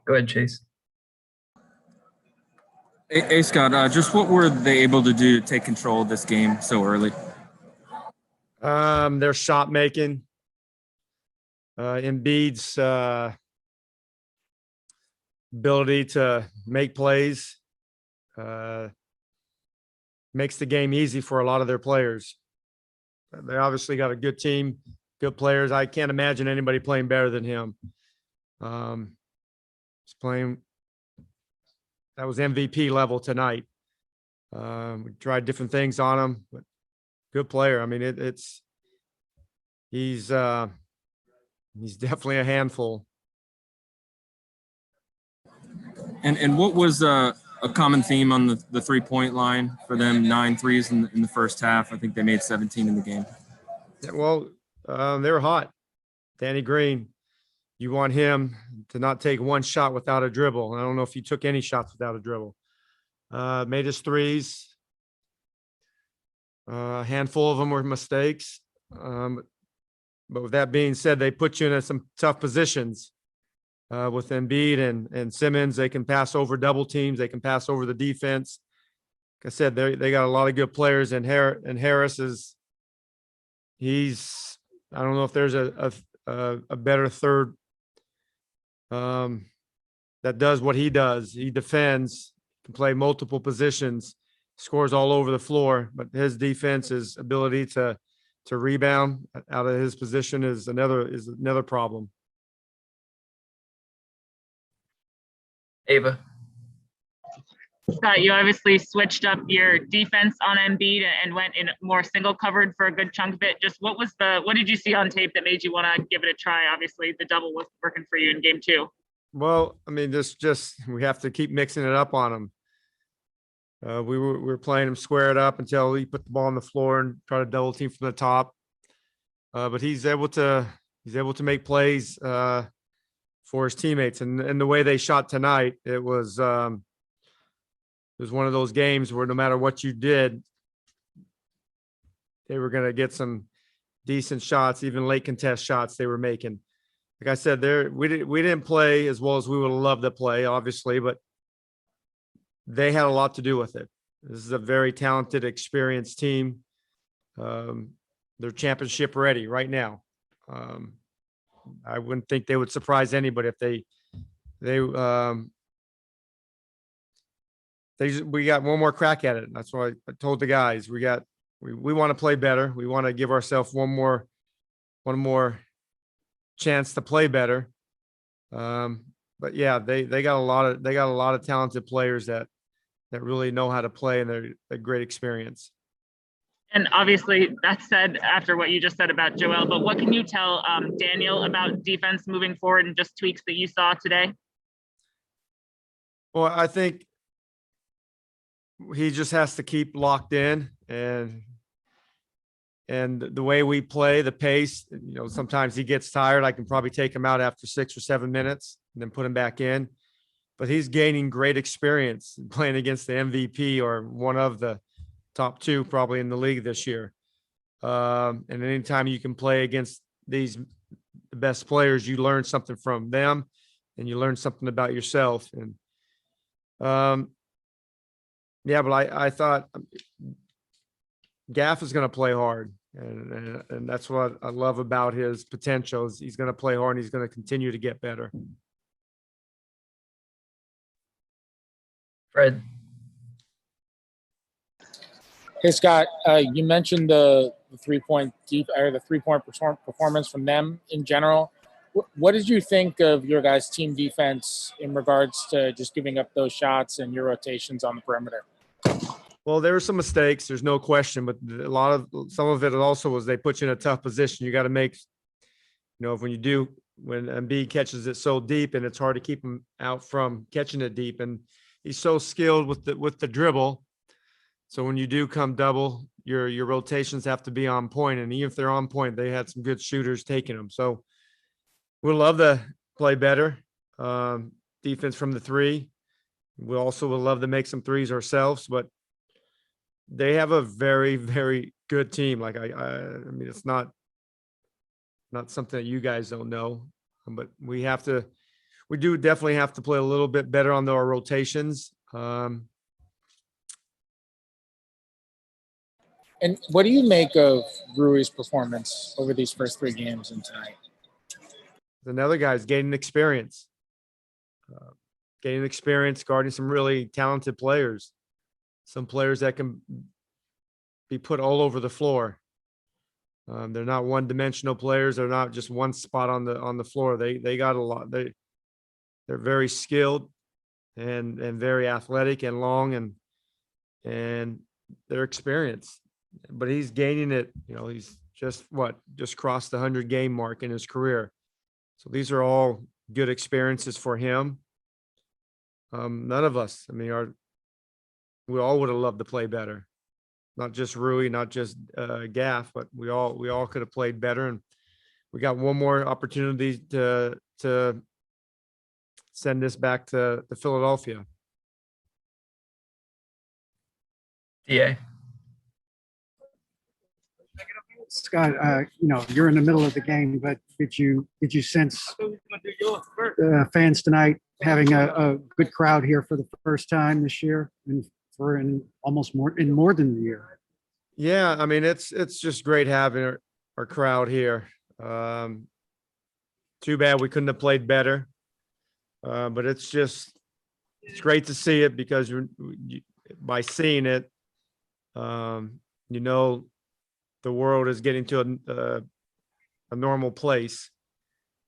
Go ahead, Chase. Hey Scott, just what were they able to do to take control of this game so early? Their shot making, Embiid's ability to make plays, makes the game easy for a lot of their players. They obviously got a good team, good players. I can't imagine anybody playing better than him. He's playing. That was MVP level tonight. We tried different things on him, but good player. I mean, he's definitely a handful. And what was a common theme on the 3-point line for them? 9 threes in the first half. I think they made 17 in the game. Yeah, well, they were hot. Danny Green, you want him to not take one shot without a dribble. I don't know if he took any shots without a dribble. Made his threes. A handful of them were mistakes. But with that being said, they put you in some tough positions. With Embiid and Simmons, they can pass over double teams. They can pass over the defense. Like I said, they got a lot of good players, and Harris I don't know if there's a better third that does what he does. He defends, can play multiple positions, scores all over the floor, but his defense, his ability to rebound out of his position is another problem. Ava. Scott, you obviously switched up your defense on Embiid and went in more single covered for a good chunk of it. Just what did you see on tape that made you want to give it a try? Obviously, the double was working for you in game 2. Well, I mean, we have to keep mixing it up on him. We were playing him square it up until he put the ball on the floor and try to double team from the top. But he's able to make plays for his teammates, and the way they shot tonight, it was one of those games where no matter what you did, they were going to get some decent shots, even late contest shots they were making. Like I said, we didn't play as well as we would have loved to play, obviously, but they had a lot to do with it. This is a very talented, experienced team. They're championship ready right now. I wouldn't think they would surprise anybody if we got one more crack at it. That's why I told the guys we want to play better. We want to give ourselves one more chance to play better. But yeah, they got a lot of talented players that really know how to play, and they're a great experience. And obviously, that said, after what you just said about Joel, but what can you tell Daniel about defense moving forward and just tweaks that you saw today? Well, I think he just has to keep locked in, and the way we play, the pace, sometimes he gets tired. I can probably take him out after 6 or 7 minutes and then put him back in. But he's gaining great experience playing against the MVP or one of the top 2 probably in the league this year. And anytime you can play against the best players, you learn something from them, and you learn something about yourself. And yeah, but I thought Gaff is going to play hard, and that's what I love about his potential. He's going to play hard, and he's going to continue to get better. Fred. Hey Scott, you mentioned the 3-point performance from them in general. What did you think of your guys' team defense in regards to just giving up those shots and your rotations on the perimeter? Well, there were some mistakes, there's no question, but some of it also was they put you in a tough position. You got to make, when Embiid catches it so deep, and it's hard to keep him out from catching it deep, and he's so skilled with the dribble. So when you do come double, your rotations have to be on point, and even if they're on point, they had some good shooters taking them. So we'd love to play better defense from the 3. We also would love to make some threes ourselves, but they have a very, very good team. Like I mean, it's not something that you guys don't know, but we have to we do definitely have to play a little bit better on our rotations. And what do you make of Rui's performance over these first 3 games and tonight? Another guy's gaining experience, guarding some really talented players, some players that can be put all over the floor. They're not one-dimensional players. They're not just one spot on the floor. They got a lot. They're very skilled and very athletic and long and they're experienced. But he's gaining it. He's just crossed the 100-game mark in his career. So these are all good experiences for him. None of us, we all would have loved to play better. Not just Rui, not just Gaff, but we all could have played better. And we got one more opportunity to send this back to Philadelphia. DA. Scott, you're in the middle of the game, but did you sense fans tonight having a good crowd here for the first time this year and for more than a year? Yeah, it's just great having our crowd here. Too bad we couldn't have played better, but it's great to see it because by seeing it, the world is getting to a normal place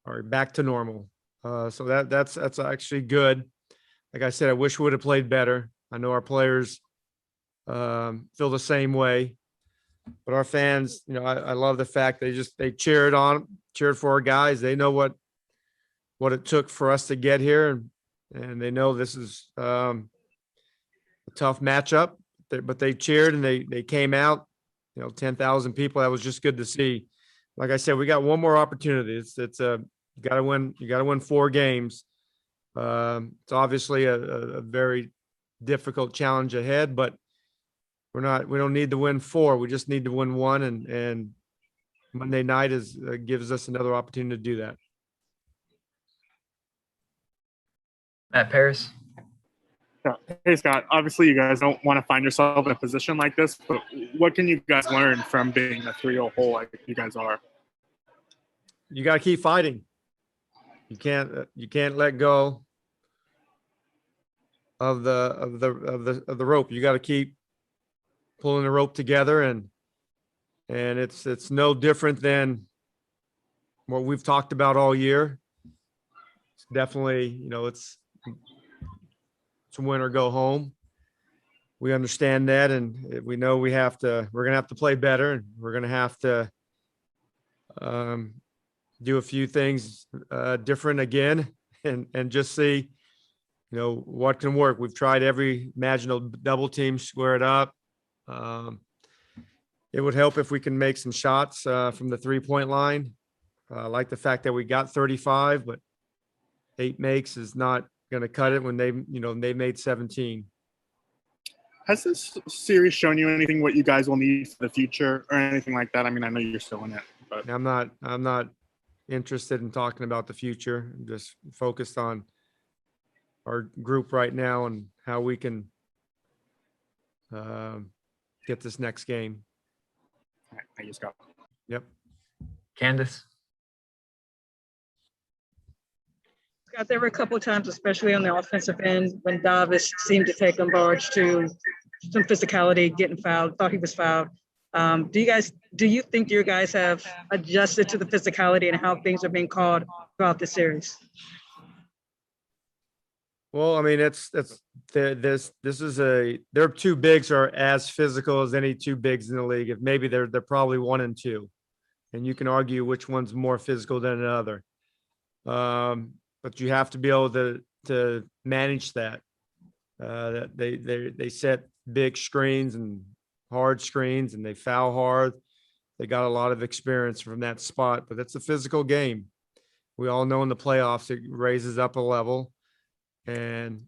or back to normal. So that's actually good. Like I said, I wish we would have played better. I know our players feel the same way, but our fans, I love the fact they cheered for our guys. They know what it took for us to get here, and they know this is a tough matchup. But they cheered and they came out. 10,000 people. That was just good to see. Like I said, we got one more opportunity. It's you got to win 4 games. It's obviously a very difficult challenge ahead, but we don't need to win 4. We just need to win 1. And Monday night gives us another opportunity to do that. Matt Paris. Hey, Scott, obviously you guys don't want to find yourself in a position like this, but what can you guys learn from being a 3-0 hole like you guys are? You got to keep fighting. You can't let go of the rope. You got to keep pulling the rope together, and it's no different than what we've talked about all year. It's definitely, it's win or go home. We understand that, and we know we're gonna have to play better, and we're gonna have to do a few things different again, and just see what can work. We've tried every imaginable double team, square it up. It would help if we can make some shots from the 3-point line. I like the fact that we got 35, but 8 makes is not going to cut it when they made 17. Has this series shown you anything what you guys will need for the future or anything like that? I know you're still in it, but I'm not interested in talking about the future. I'm just focused on our group right now and how we can get this next game. all right, thank you, Scott. Yep. Candace. Scott, there were a couple of times, especially on the offensive end, when Davis seemed to take umbrage to some physicality, getting fouled, thought he was fouled. Do you think you guys have adjusted to the physicality and how things are being called throughout the series? Well, their 2 bigs are as physical as any 2 bigs in the league. If maybe they're probably 1 and 2, and you can argue which one's more physical than another. But you have to be able to manage that. That they set big screens and hard screens, and they foul hard. They got a lot of experience from that spot, but it's a physical game. We all know in the playoffs it raises up a level, and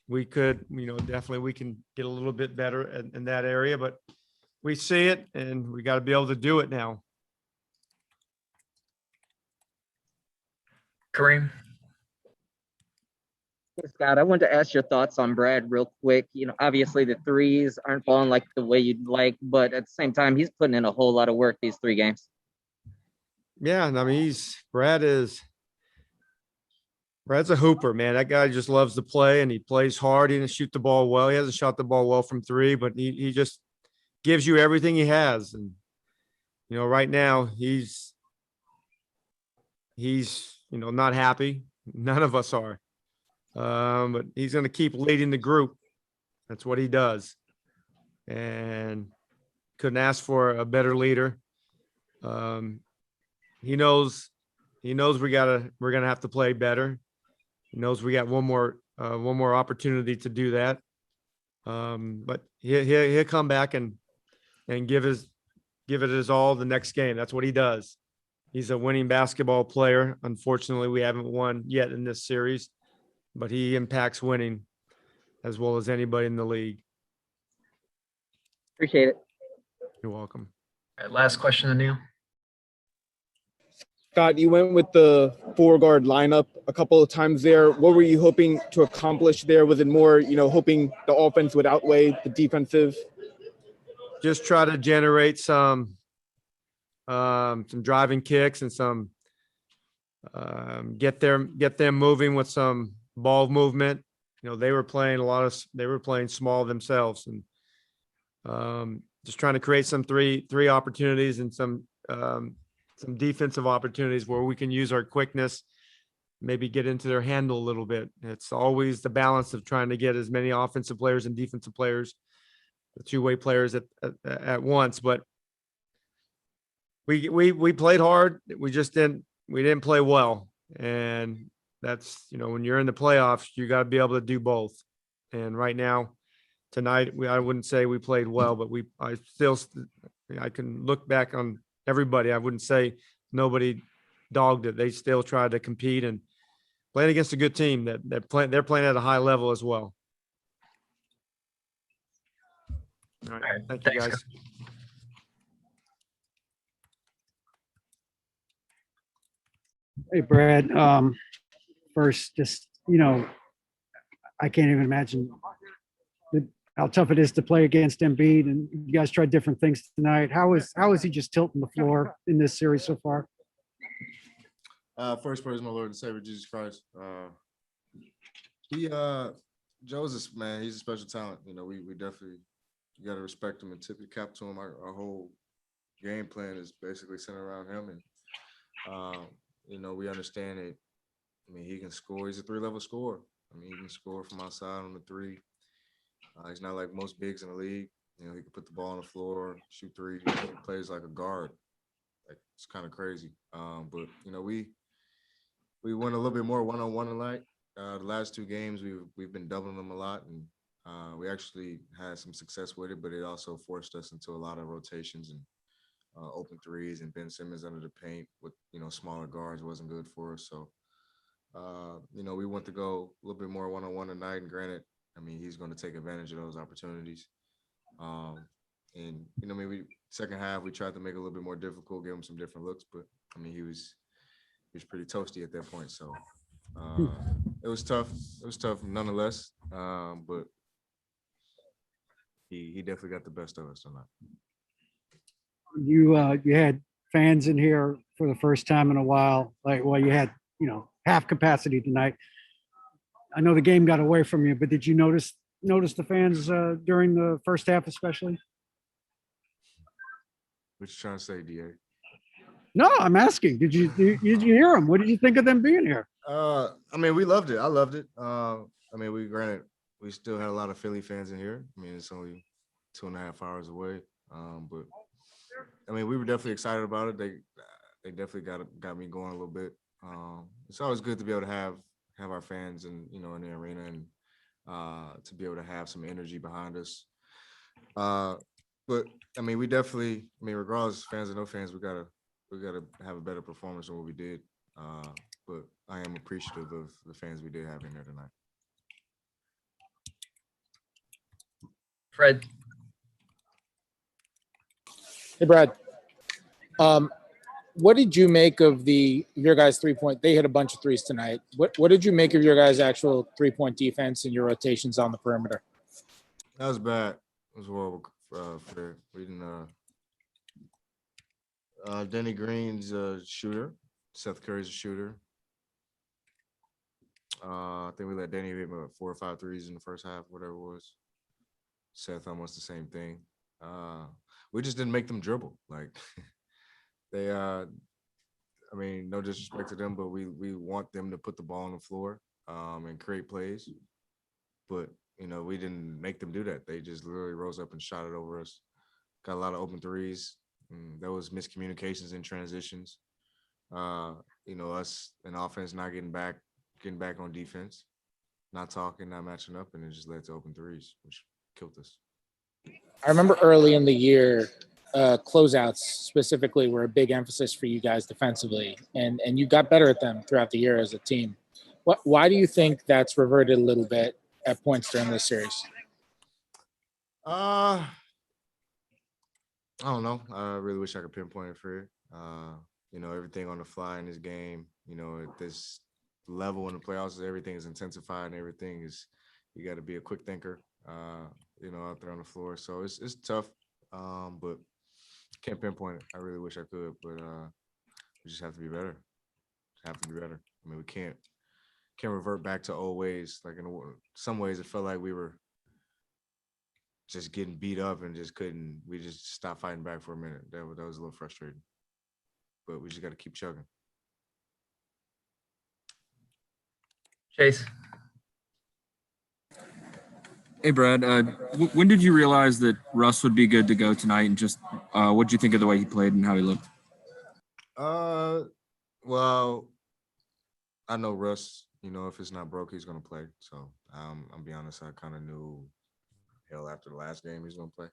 we could, definitely we can get a little bit better in that area, but we see it and we got to be able to do it now. Kareem. Hey, Scott, I wanted to ask your thoughts on Brad real quick. Obviously the threes aren't falling like the way you'd like, but at the same time, he's putting in a whole lot of work these 3 games. Yeah, and I mean Brad's a hooper, man. That guy just loves to play and he plays hard. He didn't shoot the ball well. He hasn't shot the ball well from 3, but he just gives you everything he has. And right now he's not happy. None of us are. But he's going to keep leading the group. That's what he does. And couldn't ask for a better leader. He knows we're going to have to play better. He knows we got one more opportunity to do that. But he'll come back and give it his all the next game. That's what he does. He's a winning basketball player. Unfortunately, we haven't won yet in this series, but he impacts winning as well as anybody in the league. Appreciate it. You're welcome. All right, last question to Neil. Scott, you went with the 4-guard lineup a couple of times there. What were you hoping to accomplish there? Was it more, hoping the offense would outweigh the defensive? Just try to generate some driving kicks and some get them moving with some ball movement. They were playing small themselves, and just trying to create some three opportunities and some defensive opportunities where we can use our quickness, maybe get into their handle a little bit. It's always the balance of trying to get as many offensive players and defensive players, the two-way players at once. But we played hard. We didn't play well. And that's, when you're in the playoffs, you got to be able to do both. And right now, tonight, I wouldn't say we played well, but I can look back on everybody. I wouldn't say nobody dogged it. They still tried to compete and playing against a good team they're playing at a high level as well. All right. Thank you, guys. Hey, Brad. First, just, I can't even imagine how tough it is to play against Embiid, and you guys tried different things tonight. How is he just tilting the floor in this series so far? First praise my Lord and Savior Jesus Christ. Joe's man, he's a special talent. We definitely, you got to respect him and tip your cap to him. Our whole game plan is basically centered around him, and we understand it. He can score. He's a 3-level scorer. He can score from outside on the 3. He's not like most bigs in the league. He can put the ball on the floor, shoot 3. He plays like a guard. It's kind of crazy. But we went a little bit more one-on-one tonight. The last 2 games we've been doubling them a lot, and we actually had some success with it. But it also forced us into a lot of rotations and open 3s, and Ben Simmons under the paint with smaller guards wasn't good for us. So we want to go a little bit more one-on-one tonight. And granted, he's going to take advantage of those opportunities. And maybe second half we tried to make it a little bit more difficult, give him some different looks, but he was pretty toasty at that point. So it was tough. It was tough nonetheless. But he definitely got the best of us tonight. You had fans in here for the first time in a while. You had half capacity tonight. I know the game got away from you, but did you notice the fans during the first half, especially? What you trying to say, DA? No, I'm asking. Did you hear them? What did you think of them being here? We loved it. I loved it. We still had a lot of Philly fans in here. It's only 2.5 hours away. But we were definitely excited about it. They definitely got me going a little bit. It's always good to be able to have our fans in the arena and to be able to have some energy behind us. But we definitely, regardless fans or no fans, we gotta have a better performance than what we did. But I am appreciative of the fans we did have in there tonight. Fred. Hey, Brad. What did you make of your guys' 3-point? They hit a bunch of threes tonight. What did you make of your guys' actual 3-point defense and your rotations on the perimeter? That was bad. It was horrible. For we didn't. Denny Green's a shooter. Seth Curry's a shooter. I think we let Danny hit 4 or 5 threes in the first half, whatever it was. Seth almost the same thing. We just didn't make them dribble. Like they I mean, no disrespect to them, but we want them to put the ball on the floor and create plays. But we didn't make them do that. They just literally rose up and shot it over us. Got a lot of open threes. There was miscommunications in transitions. Us in offense not getting back on defense, not talking, not matching up, and it just led to open threes, which killed us. I remember early in the year, closeouts specifically were a big emphasis for you guys defensively, and you got better at them throughout the year as a team. Why do you think that's reverted a little bit at points during this series? I don't know. I really wish I could pinpoint it for you. Everything on the fly in this game, at this level in the playoffs, everything is intensified and everything is, you got to be a quick thinker, out there on the floor. So it's tough, but can't pinpoint it. I really wish I could, but we just have to be better. I mean, we can't revert back to old ways. Like in some ways, it felt like we were just getting beat up and we just stopped fighting back for a minute. That was a little frustrating, but we just got to keep chugging. Chase. Hey, Brad. When did you realize that Russ would be good to go tonight, and just what did you think of the way he played and how he looked? Well, I know Russ. If it's not broke, he's gonna play. So I'll be honest. I kind of knew, after the last game, he's gonna play.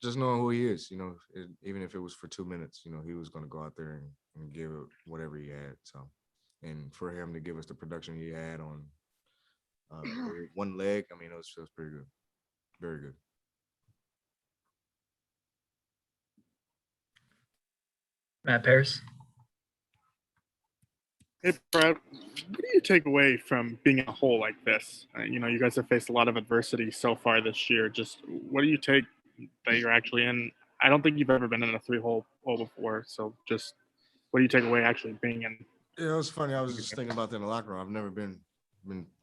Just knowing who he is, even if it was for 2 minutes, he was gonna go out there and give it whatever he had. So, and for him to give us the production he had on one leg, I mean, it was pretty good, very good. Matt Paris. Hey, Brad, what do you take away from being in a hole like this? You guys have faced a lot of adversity so far this year. Just what do you take that you're actually in? I don't think you've ever been in a 3-hole before. So just what do you take away actually being in? Yeah, it was funny. I was just thinking about that in the locker room. I've never been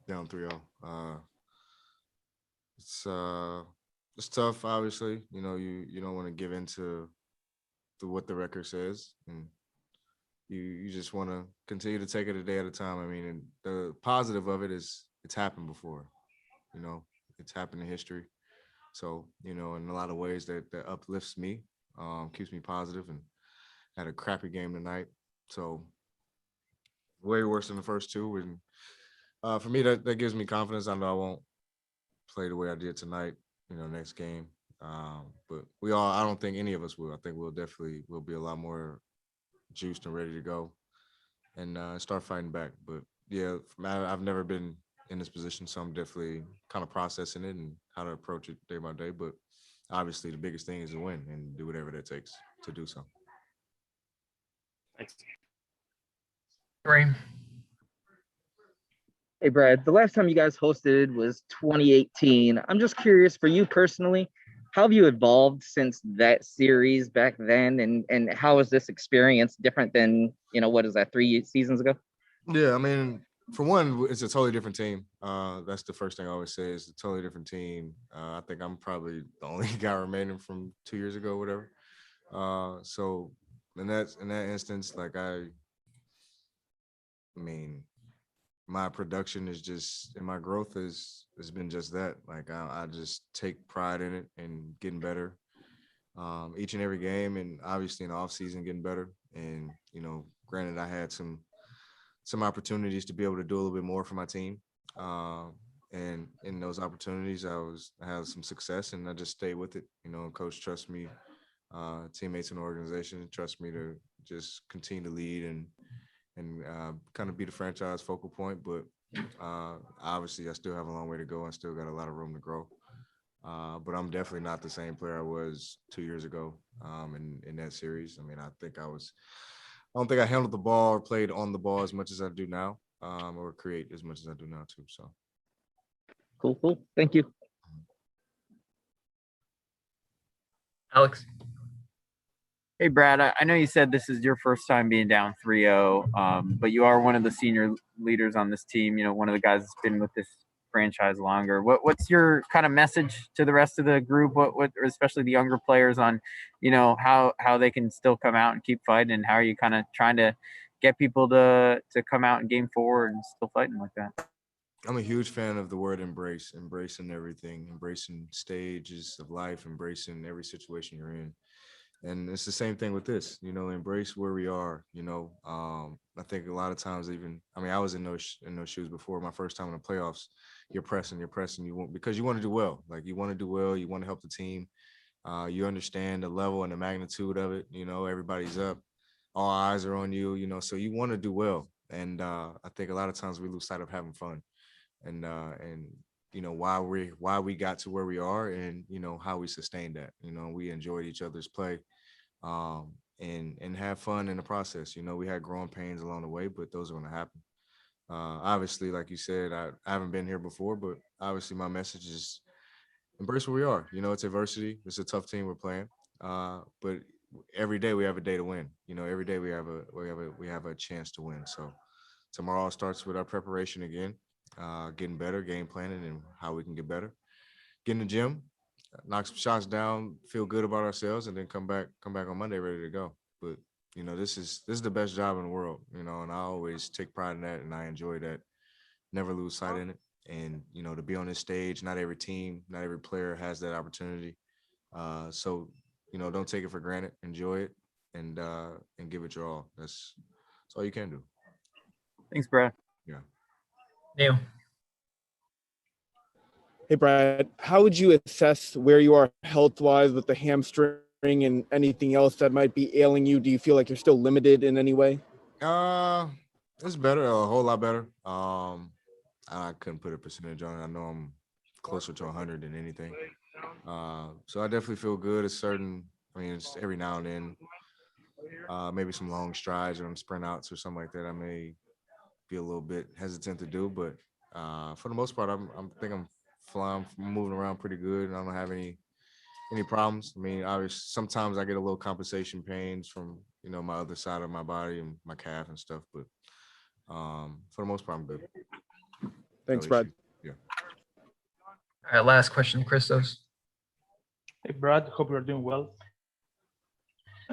down 3-0. It's tough, obviously. You don't want to give in to what the record says, and you just want to continue to take it a day at a time. I mean, and the positive of it is it's happened before. It's happened in history. So, in a lot of ways that uplifts me, keeps me positive, and had a crappy game tonight. So way worse than the first two. And for me, that gives me confidence. I know I won't play the way I did tonight, next game. But I don't think any of us will. I think we'll be a lot more juiced and ready to go and start fighting back. But yeah, I've never been in this position, so I'm definitely kind of processing it and how to approach it day by day. But obviously the biggest thing is to win and do whatever that takes to do so. Thanks. Kareem. Hey, Brad, the last time you guys hosted was 2018. I'm just curious, for you personally, how have you evolved since that series back then? And how is this experience different than, what is that, 3 seasons ago? Yeah, I mean, for one, it's a totally different team. That's the first thing I always say, is a totally different team. I think I'm probably the only guy remaining from 2 years ago, whatever. So in that instance, like I mean, my production is just, and my growth has been just that. Like I just take pride in it and getting better each and every game, and obviously in the off season getting better. And granted, I had some opportunities to be able to do a little bit more for my team, and in those opportunities, I had some success, and I just stayed with it. Coach trusts me, teammates in the organization trust me to just continue to lead and kind of be the franchise focal point. But obviously I still have a long way to go. I still got a lot of room to grow. But I'm definitely not the same player I was 2 years ago in that series. I mean, I don't think I handled the ball or played on the ball as much as I do now, or create as much as I do now too. So Cool. Thank you. Alex. Hey, Brad, I know you said this is your first time being down 3-0, but you are one of the senior leaders on this team, one of the guys that's been with this franchise longer. What's your kind of message to the rest of the group, or especially the younger players on, how they can still come out and keep fighting, and how are you kind of trying to get people to come out in game 4 and still fighting like that? I'm a huge fan of the word embrace, embracing everything, embracing stages of life, embracing every situation you're in. And it's the same thing with this, embrace where we are. I think a lot of times, I was in those shoes before. My first time in the playoffs, you're pressing, you want, because you want to do well. Like, you want to do well, you want to help the team. You understand the level and the magnitude of it. Everybody's up, all eyes are on you. So you want to do well. And I think a lot of times we lose sight of having fun, and why we got to where we are, and how we sustained that. We enjoyed each other's play, and have fun in the process. We had growing pains along the way, but those are going to happen. Obviously, like you said, I haven't been here before, but obviously my message is embrace where we are. It's adversity. It's a tough team we're playing, but every day we have a day to win. Every day we have a chance to win. So tomorrow starts with our preparation again, getting better, game planning, and how we can get better. Get in the gym, knock some shots down, feel good about ourselves, and then come back on Monday ready to go. But this is the best job in the world, and I always take pride in that, and I enjoy that. Never lose sight in it. And to be on this stage, not every team, not every player has that opportunity. So don't take it for granted. Enjoy it, and give it your all. That's all you can do. Thanks, Brad. Yeah. Neil. Hey, Brad, how would you assess where you are health-wise with the hamstring and anything else that might be ailing you? Do you feel like you're still limited in any way? It's better, a whole lot better. I couldn't put a percentage on it. I know I'm closer to 100 than anything. So I definitely feel good. It's every now and then, maybe some long strides or sprint outs or something like that, I may be a little bit hesitant to do, but for the most part, I'm flying, moving around pretty good, and I don't have any problems. Obviously, sometimes I get a little compensation pains from my other side of my body and my calf and stuff, but for the most part, I'm good. Thanks, No Brad. issue. Yeah. All right, last question, Christos. Hey, Brad, hope you're doing well.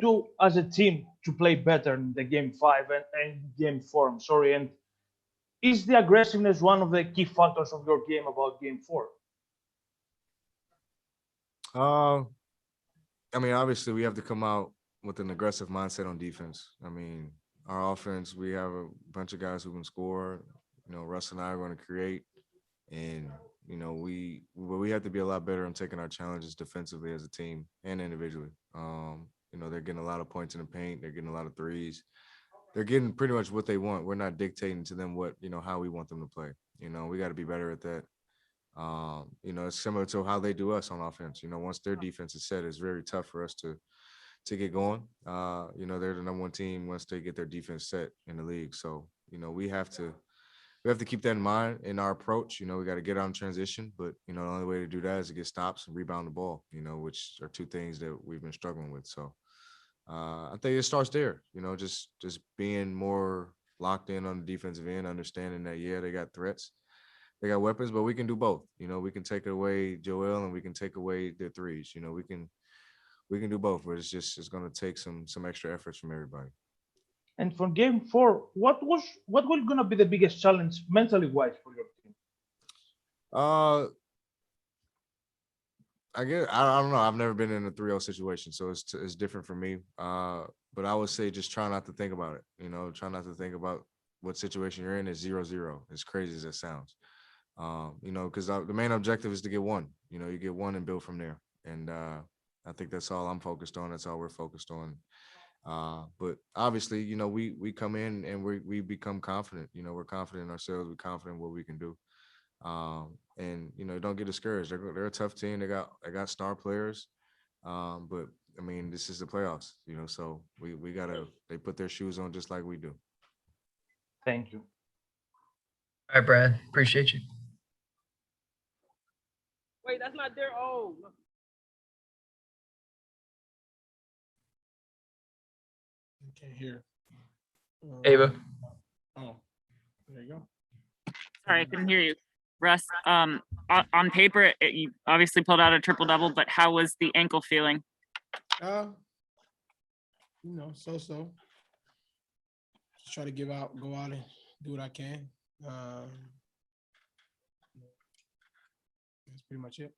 Do as a team to play better in the game 5 and game 4, and is the aggressiveness one of the key factors of your game about game 4? Obviously, we have to come out with an aggressive mindset on defense. Our offense, we have a bunch of guys who can score. Russ and I are going to create, and we have to be a lot better on taking our challenges defensively as a team and individually. They're getting a lot of points in the paint. They're getting a lot of threes. They're getting pretty much what they want. We're not dictating to them how we want them to play. We got to be better at that. It's similar to how they do us on offense. Once their defense is set, it's very tough for us to get going. They're the number one team once they get their defense set in the league. So, we have to keep that in mind in our approach. We got to get on transition, but the only way to do that is to get stops and rebound the ball, which are two things that we've been struggling with. So I think it starts there, just being more locked in on the defensive end, understanding that, yeah, they got threats, they got weapons, but we can do both. We can take away Joel and we can take away their threes. We can do both, but it's going to take some extra efforts from everybody. And for game 4, what will gonna be the biggest challenge mentally wise for your team? I guess I don't know. I've never been in a 3-0 situation, so it's different for me. But I would say just try not to think about it. Try not to think about what situation you're in. Is 0-0. As crazy as that sounds, because the main objective is to get one. You get one and build from there. And I think that's all I'm focused on. That's all we're focused on. But obviously, we come in and we become confident. We're confident in ourselves. We're confident in what we can do. And don't get discouraged. They're a tough team. They got star players, but I mean, this is the playoffs. So we gotta. They put their shoes on just like we do. Thank you. All right, Brad. Appreciate you. Wait, that's not their own. I can't hear. Ava. Oh, there you go. Sorry, I couldn't hear you. Russ, on paper, you obviously pulled out a triple-double, but how was the ankle feeling? So. Just try to go out and do what I can. That's pretty much it.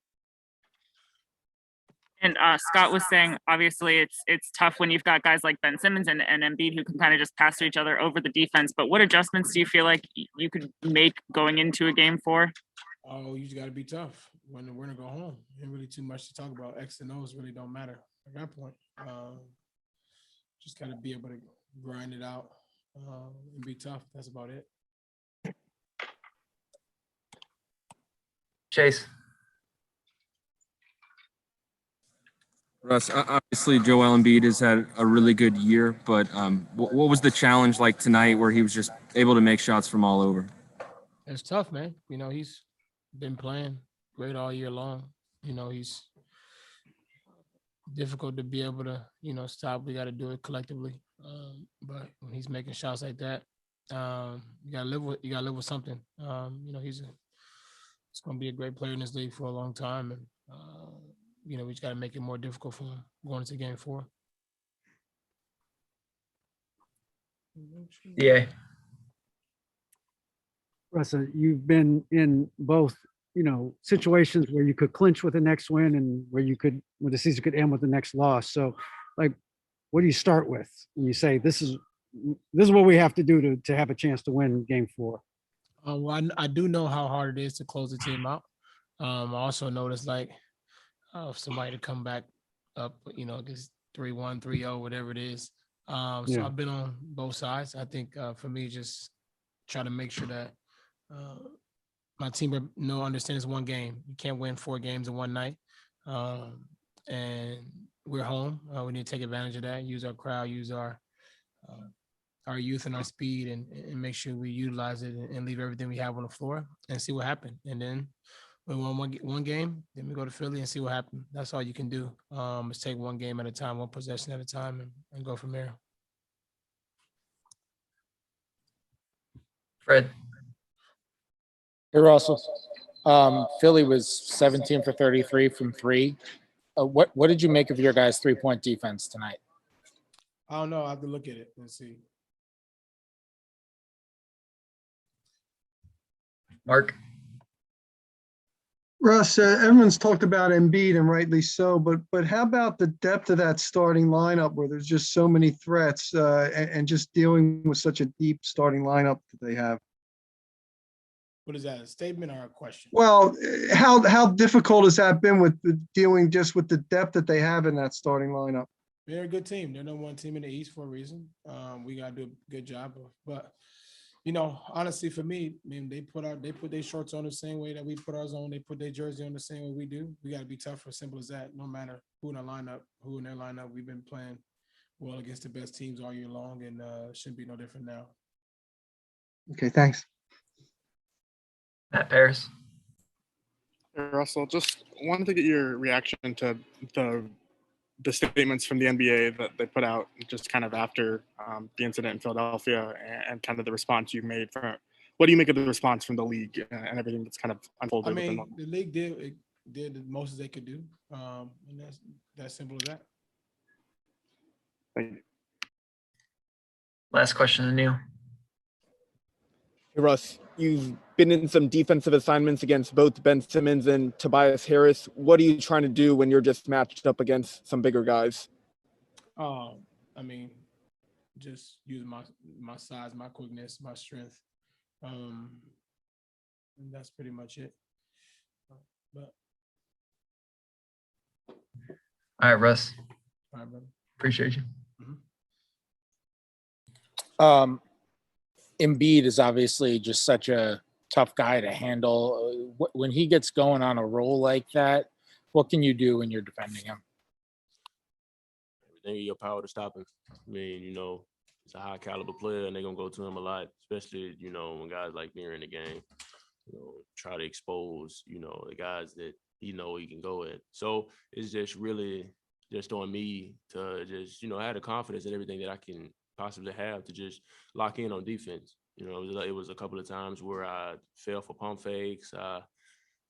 And Scott was saying, obviously, it's tough when you've got guys like Ben Simmons and Embiid who can kind of just pass to each other over the defense. But what adjustments do you feel like you could make going into a game 4? Oh, you just got to be tough when we're going to go home. Ain't really too much to talk about. X and O's really don't matter at that point. Just got to be able to grind it out and be tough. That's about it. Chase. Russ, obviously Joel Embiid has had a really good year, but what was the challenge like tonight where he was just able to make shots from all over? It's tough, man. He's been playing great all year long. He's difficult to be able to, stop. We got to do it collectively. But when he's making shots like that, you gotta live with something. He's going to be a great player in this league for a long time, and we just got to make it more difficult for him going into game 4. Yeah. Russell, you've been in both, situations where you could clinch with the next win and where the season could end with the next loss. So, what do you start with when you say this is what we have to do to have a chance to win game 4? Well, I do know how hard it is to close the team out. I also noticed if somebody to come back up, against 3-1, 3-0, whatever it is. So I've been on both sides. I think for me, just try to make sure that my team understands one game. You can't win 4 games in one night. And we're home. We need to take advantage of that, use our crowd, use our youth and our speed, and make sure we utilize it and leave everything we have on the floor and see what happened. And then we won one game, then we go to Philly and see what happened. That's all you can do. Is take one game at a time, one possession at a time, and go from there. Fred. Hey, Russell. Philly was 17 for 33 from 3. What did you make of your guys' 3-point defense tonight? I don't know. I have to look at it and see. Mark. Russ, everyone's talked about Embiid, and rightly so, but how about the depth of that starting lineup where there's just so many threats and just dealing with such a deep starting lineup that they have? What is that, a statement or a question? Well, how difficult has that been with dealing just with the depth that they have in that starting lineup? They're a good team. They're number 1 team in the East for a reason. We got to do a good job but honestly, for me, they put their shorts on the same way that we put ours on. They put their jersey on the same way we do. We got to be tough, as simple as that. No matter who in their lineup, we've been playing well against the best teams all year long, and shouldn't be no different now. Okay, thanks. Matt Paris. Hey, Russell, just wanted to get your reaction to the statements from the NBA that they put out just kind of after the incident in Philadelphia, and kind of the response you made from. What do you make of the response from the league and everything that's kind of unfolded? The league did the most as they could do, and that's that simple as that. Thank you. Last question to Neil. Hey, Russ, you've been in some defensive assignments against both Ben Simmons and Tobias Harris. What are you trying to do when you're just matched up against some bigger guys? Just use my size, my quickness, my strength. And that's pretty much it. But All right, Russ. all right, brother. Appreciate you. Embiid is obviously just such a tough guy to handle. When he gets going on a roll like that, what can you do when you're defending him? Everything in your power to stop him. I mean, he's a high caliber player, and they're gonna go to him a lot, especially when guys like me are in the game. Try to expose the guys that he can go at. So it's just really just on me to just have the confidence in everything that I can possibly have to just lock in on defense. It was a couple of times where I fell for pump fakes, I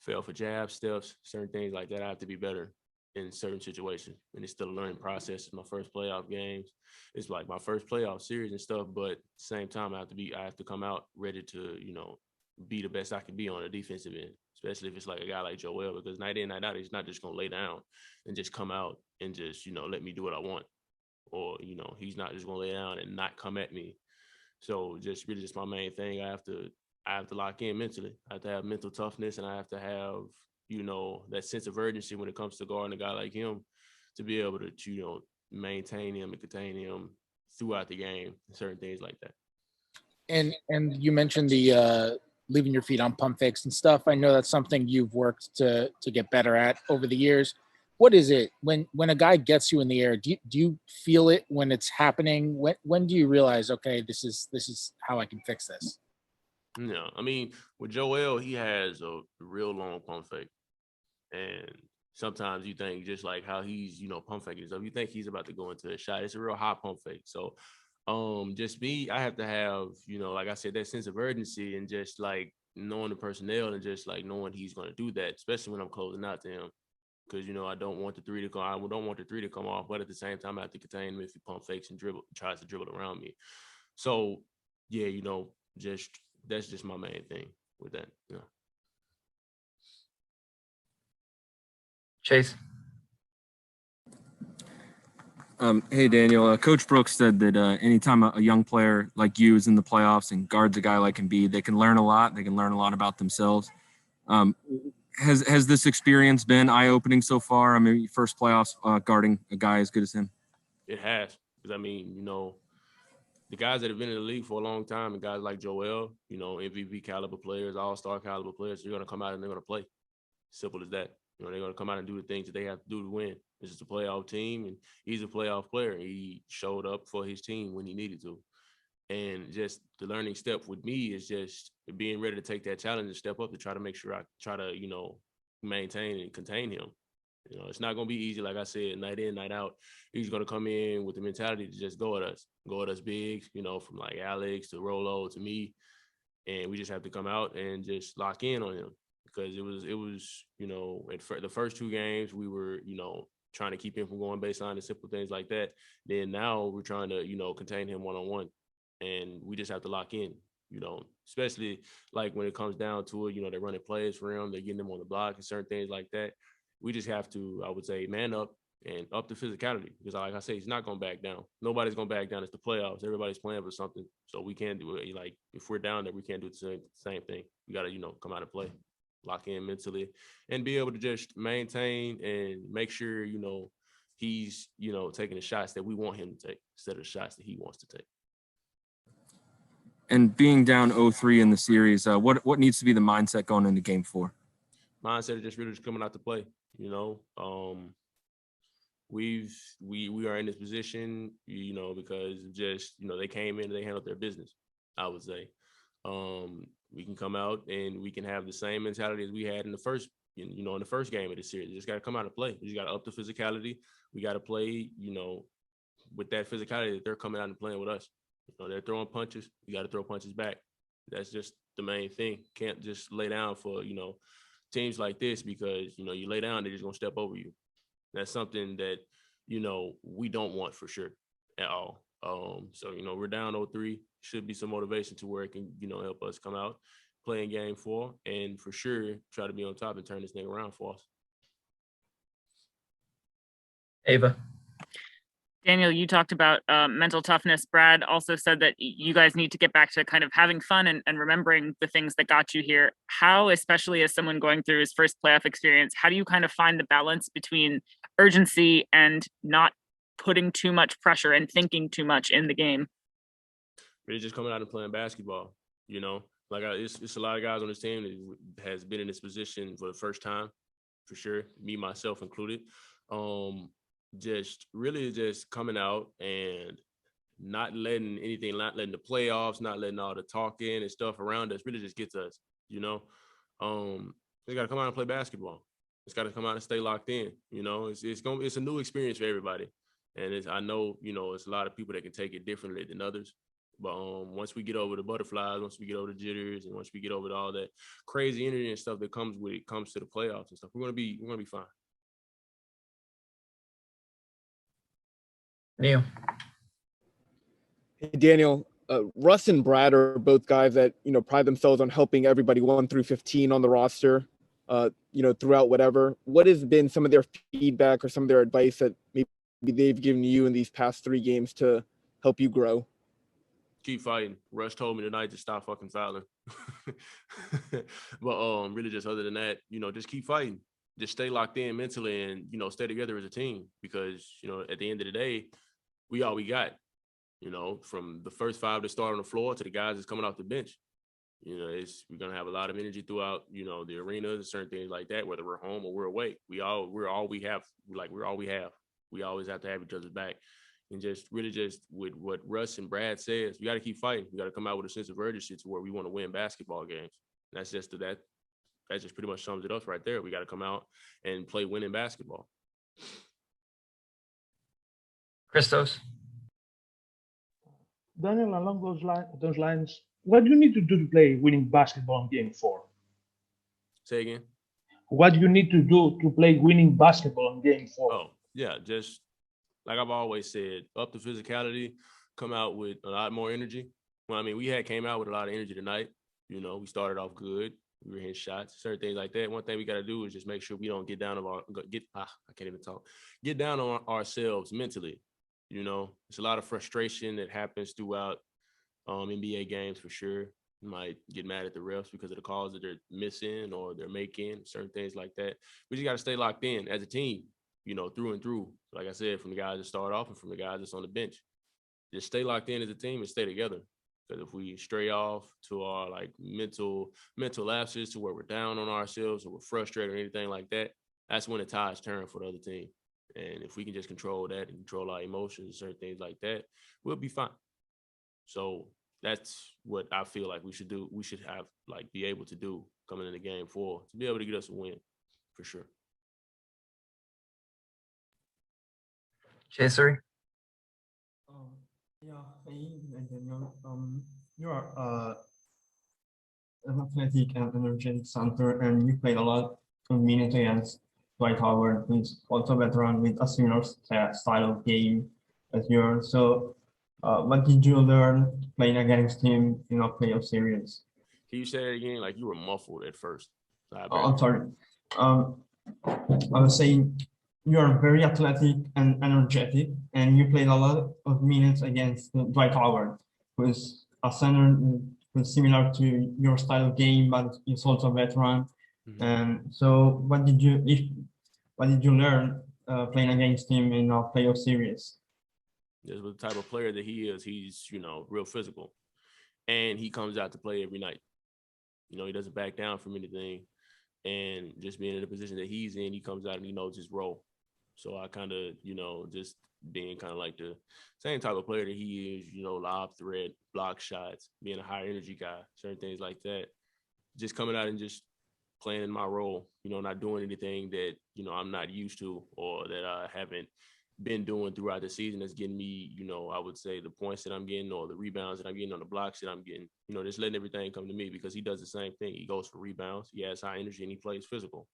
fell for jab steps, certain things like that. I have to be better in certain situations, and it's still a learning process. It's my first playoff games. It's like my first playoff series and stuff, but at the same time, I have to come out ready to be the best I can be on the defensive end, especially if it's like a guy like Joel, because night in, night out, he's not just going to lay down and just come out and just, let me do what I want. Or, he's not just going to lay down and not come at me. So just really just my main thing. I have to lock in mentally. I have to have mental toughness, and I have to have, that sense of urgency when it comes to guarding a guy like him to be able to, maintain him and contain him throughout the game and certain things like that. And you mentioned the leaving your feet on pump fakes and stuff. I know that's something you've worked to get better at over the years. What is it when a guy gets you in the air? Do you feel it when it's happening? When do you realize, okay, this is how I can fix this? No, I mean, with Joel, he has a real long pump fake, and sometimes you think just like how he's pump faking stuff, you think he's about to go into a shot. It's a real high pump fake. So just me, I have to have, like I said, that sense of urgency and just like knowing the personnel and just like knowing he's going to do that, especially when I'm closing out to him. Because, I don't want the three to come. I don't want the three to come off, but at the same time, I have to contain him if he pump fakes and tries to dribble around me. So, yeah, just that's just my main thing with that. Chase. Hey, Daniel. Coach Brooks said that anytime a young player like you is in the playoffs and guards a guy like Embiid, they can learn a lot. They can learn a lot about themselves. Has this experience been eye-opening so far? I mean, first playoffs guarding a guy as good as him. It has, because I mean, the guys that have been in the league for a long time, and guys like Joel, MVP caliber players, all-star caliber players, they're going to come out and they're going to play. Simple as that. They're going to come out and do the things that they have to do to win. This is a playoff team, and he's a playoff player. He showed up for his team when he needed to. And just the learning step with me is just being ready to take that challenge and step up to try to make sure I try to, maintain and contain him. It's not going to be easy. Like I said, night in, night out, he's going to come in with the mentality to just go at us big, from like Alex to Rolo to me. And we just have to come out and just lock in on him, because it was the first two games we were, trying to keep him from going baseline and simple things like that. Then now we're trying to, contain him one-on-one. And we just have to lock in, especially like when it comes down to it, they're running plays for him, they're getting them on the block and certain things like that. We just have to, I would say, man up and up the physicality, because like I say, he's not going to back down. Nobody's going to back down. It's the playoffs. Everybody's playing for something. So we can't do it. Like if we're down there, we can't do the same thing. We got to, come out and play, lock in mentally, and be able to just maintain and make sure, he's, taking the shots that we want him to take instead of the shots that he wants to take. And being down 0-3 in the series, what needs to be the mindset going into Game 4? Mindset is just really just coming out to play. We are in this position, because just they came in and they handled their business. I would say we can come out and we can have the same mentality as we had in the first, in the first game of the series. You just got to come out and play. You just got to up the physicality. We got to play, with that physicality that they're coming out and playing with us. They're throwing punches. You got to throw punches back. That's just the main thing. Can't just lay down for, teams like this, because, you lay down, they're just going to step over you. That's something that, we don't want for sure at all. So, we're down 0-3. Should be some motivation to where it can, help us come out, play in Game 4, and for sure try to be on top and turn this thing around for us. Ava. Daniel, you talked about mental toughness. Brad also said that you guys need to get back to kind of having fun and remembering the things that got you here. How, especially as someone going through his first playoff experience, how do you kind of find the balance between urgency and not putting too much pressure and thinking too much in the game? Really just coming out and playing basketball, Like it's a lot of guys on this team that has been in this position for the first time, for sure. Me, myself included. Just really just coming out and not letting the playoffs, not letting all the talking and stuff around us really just get to us, you know. They got to come out and play basketball. It's got to come out and stay locked in, you know. It's a new experience for everybody, and I know, you know, it's a lot of people that can take it differently than others. But once we get over the butterflies, once we get over the jitters, and once we get over all that crazy energy and stuff that comes with it, comes to the playoffs and stuff, we're gonna be fine. Neil. Hey, Daniel, Russ and Brad are both guys that, you know, pride themselves on helping everybody 1 through 15 on the roster, you know, throughout whatever. What has been some of their feedback or some of their advice that maybe they've given you in these past 3 games to help you grow? Keep fighting. Russ told me tonight to stop fucking fouling. But really just other than that, you know, just keep fighting. Just stay locked in mentally and, you know, stay together as a team because, you know, at the end of the day, we all we got, you know, from the first 5 that start on the floor to the guys that's coming off the bench. You know, we're going to have a lot of energy throughout, you know, the arenas and certain things like that, whether we're home or we're away. We're all we have. We're all we have. We always have to have each other's back. And just really just with what Russ and Brad says, we got to keep fighting. We got to come out with a sense of urgency to where we want to win basketball games. And that's just that just pretty much sums it up right there. We got to come out and play winning basketball. Christos. Daniel, along those lines, what do you need to do to play winning basketball in Game 4? Say again. What do you need to do to play winning basketball in Game 4? Oh, yeah, just like I've always said, up the physicality, come out with a lot more energy. Well, I mean, we came out with a lot of energy tonight. You know, we started off good. We were hitting shots, certain things like that. One thing we got to do is just make sure we don't get down on ourselves mentally. You know, it's a lot of frustration that happens throughout NBA games for sure. You might get mad at the refs because of the calls that they're missing or they're making, certain things like that. We just got to stay locked in as a team, you know, through and through. Like I said, from the guys that start off and from the guys that's on the bench. Just stay locked in as a team and stay together. Because if we stray off to our like mental lapses to where we're down on ourselves or we're frustrated or anything like that, that's when the tides turn for the other team. And if we can just control that and control our emotions and certain things like that, we'll be fine. So that's what I feel like we should do. We should have be able to do coming into Game 4 to be able to get us a win for sure. Chasery. Yeah, hey, Daniel. You are an athletic and energetic center, and you played a lot of minutes against Dwight Howard, who's also a veteran with a similar style of game as yours. So, what did you learn playing against him in a playoff series? Can you say that again? Like you were muffled at first. I'm sorry. I was saying you are very athletic and energetic, and you played a lot of minutes against Dwight Howard, who is a center who's similar to your style of game, but is also a veteran. Mm-hmm. And so, what did you learn playing against him in a playoff series? Just with the type of player that he is, he's, you know, real physical, and he comes out to play every night. You know, he doesn't back down from anything, and just being in the position that he's in, he comes out and he knows his role. So I kind of, you know, just being kind of like the same type of player that he is, you know, lob threat, block shots, being a high energy guy, certain things like that. Just coming out and just playing in my role, you know, not doing anything that, you know, I'm not used to or that I haven't been doing throughout the season that's getting me, you know, I would say the points that I'm getting or the rebounds that I'm getting on the blocks that I'm getting, you know, just letting everything come to me because he does the same thing. He goes for rebounds, he has high energy, and he plays physical.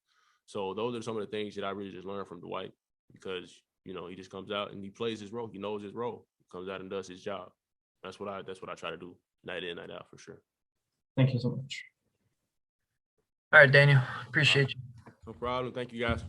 So those are some of the things that I really just learned from Dwight because, you know, he just comes out and he plays his role. He knows his role. He comes out and does his job. That's what I try to do night in, night out for sure. Thank you so much. All right, Daniel. Appreciate you. No problem. Thank you, guys.